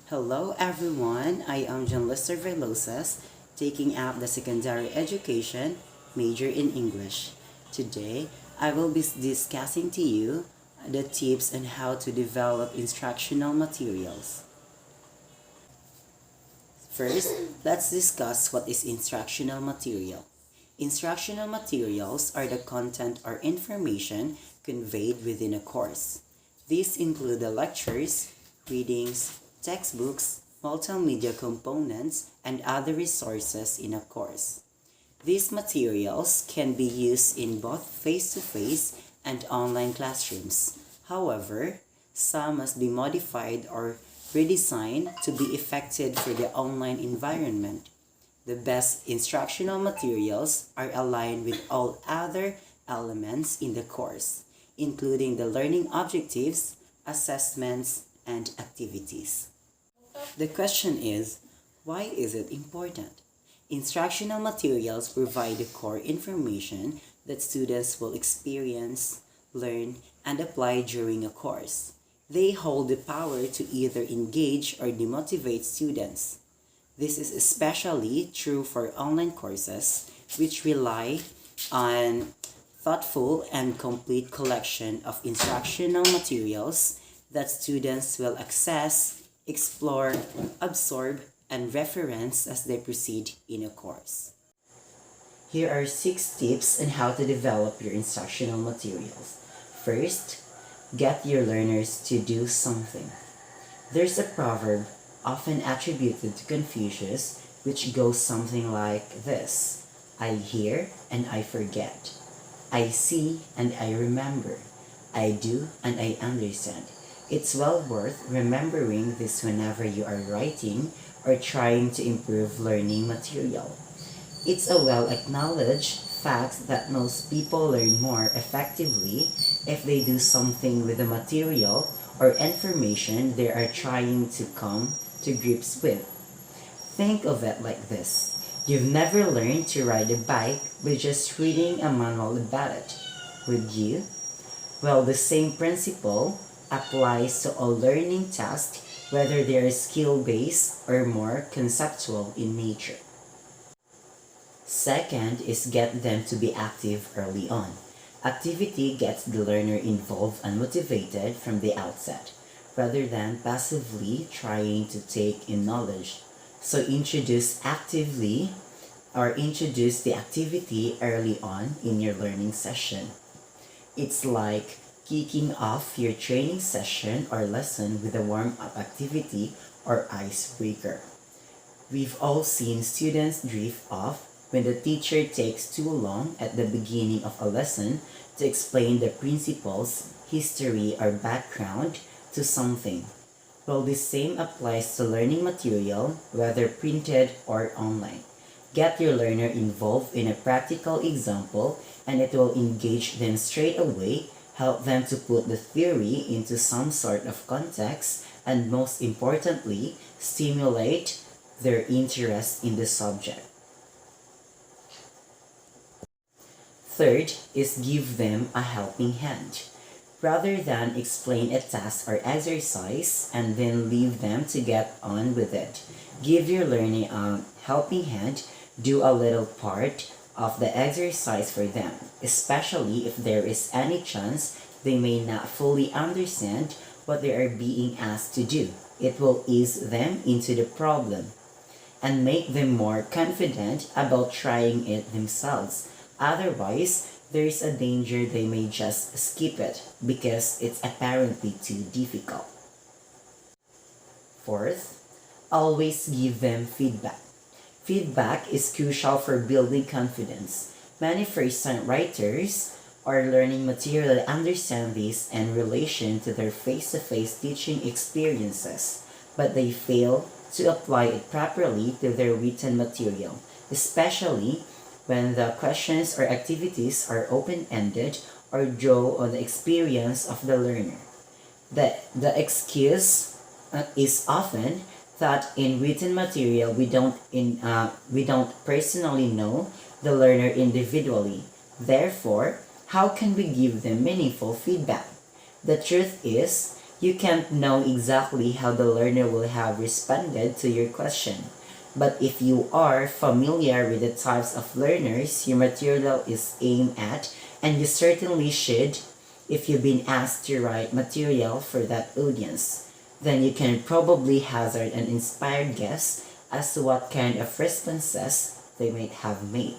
Hello everyone, I am John Lester Velosas, taking up the secondary education major in English. Today, I will be discussing to you the tips on how to develop instructional materials. First, let's discuss what is instructional material. Instructional materials are the content or information conveyed within a course. These include the lectures, readings, textbooks, multimedia components, and other resources in a course. These materials can be used in both face-to-face and online classrooms. However, some must be modified or redesigned to be effective for the online environment. The best instructional materials are aligned with all other elements in the course, including the learning objectives, assessments, and activities. The question is, why is it important? Instructional materials provide the core information that students will experience, learn, and apply during a course. They hold the power to either engage or demotivate students. This is especially true for online courses, which rely on thoughtful and complete collection of instructional materials that students will access, explore, absorb, and reference as they proceed in a course. Here are 6 tips on how to develop your instructional materials. First, get your learners to do something. There's a proverb often attributed to Confucius which goes something like this: I hear and I forget. I see and I remember. I do and I understand. It's well worth remembering this whenever you are writing or trying to improve learning material. It's a well-acknowledged fact that most people learn more effectively if they do something with the material or information they are trying to come to grips with. Think of it like this. You've never learned to ride a bike by just reading a manual about it, would you? Well, the same principle applies to all learning tasks, whether they are skill-based or more conceptual in nature. Second is get them to be active early on. Activity gets the learner involved and motivated from the outset, rather than passively trying to take in knowledge. So introduce the activity early on in your learning session. It's like kicking off your training session or lesson with a warm-up activity or icebreaker. We've all seen students drift off when the teacher takes too long at the beginning of a lesson to explain the principles, history, or background to something. Well, the same applies to learning material, whether printed or online. Get your learner involved in a practical example and it will engage them straight away, help them to put the theory into some sort of context, and most importantly, stimulate their interest in the subject. Third is give them a helping hand. Rather than explain a task or exercise and then leave them to get on with it, give your learner a helping hand, do a little part of the exercise for them, especially if there is any chance they may not fully understand what they are being asked to do. It will ease them into the problem and make them more confident about trying it themselves. Otherwise, there is a danger they may just skip it because it's apparently too difficult. Fourth, always give them feedback. Feedback is crucial for building confidence. Many first-time writers or learning material understand this in relation to their face-to-face teaching experiences, but they fail to apply it properly to their written material, especially when the questions or activities are open-ended or draw on the experience of the learner. The excuse is often that in written material we don't personally know the learner individually. Therefore, how can we give them meaningful feedback? The truth is, You can't know exactly how the learner will have responded to your question. But if you are familiar with the types of learners your material is aimed at, and you certainly should if you've been asked to write material for that audience, then you can probably hazard an inspired guess as to what kind of responses they might have made.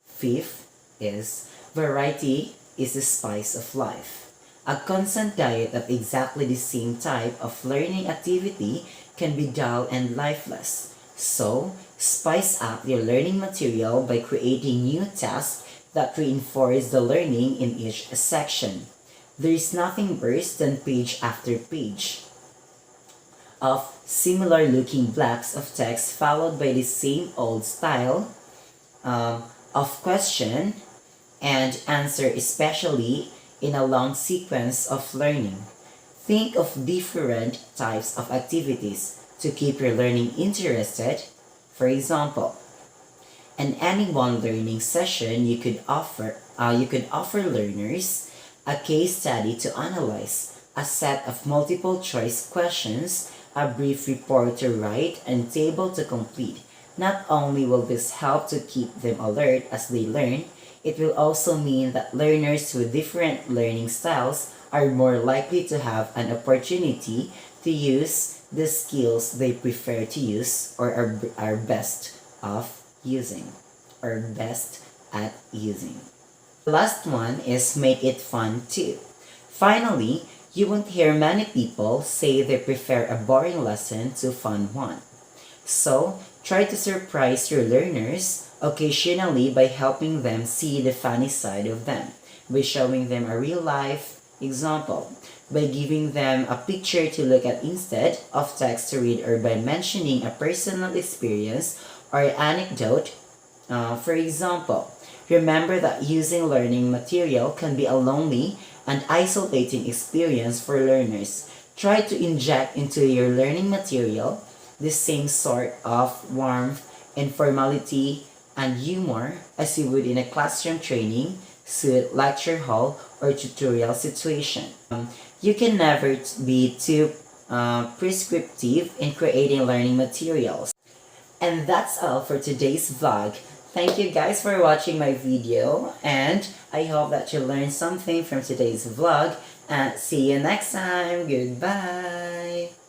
Fifth is variety is the spice of life. A constant diet of exactly the same type of learning activity can be dull and lifeless. So, spice up your learning material by creating new tasks that reinforce the learning in each section. There is nothing worse than page after page of similar looking blocks of text followed by the same old style um, of question and answer, especially in a long sequence of learning. Think of different types of activities to keep your learning interested. For example, in any one learning session, you could offer learners a case study to analyze, a set of multiple choice questions, a brief report to write, and table to complete. Not only will this help to keep them alert as they learn, it will also mean that learners with different learning styles are more likely to have an opportunity to use the skills they prefer to use or are best of using or best at using. The last one is make it fun too. Finally, you won't hear many people say they prefer a boring lesson to a fun one. So, try to surprise your learners occasionally by helping them see the funny side of them, by showing them a real life example, by giving them a picture to look at instead of text to read, or by mentioning a personal experience or anecdote. For example, remember that using learning material can be a lonely and isolating experience for learners. Try to inject into your learning material the same sort of warmth, informality, and humor as you would in a classroom training, suit, lecture hall, or tutorial situation. You can never be too prescriptive in creating learning materials. And that's all for today's vlog. Thank you guys for watching my video, and I hope that you learned something from today's vlog, and see you next time. Goodbye!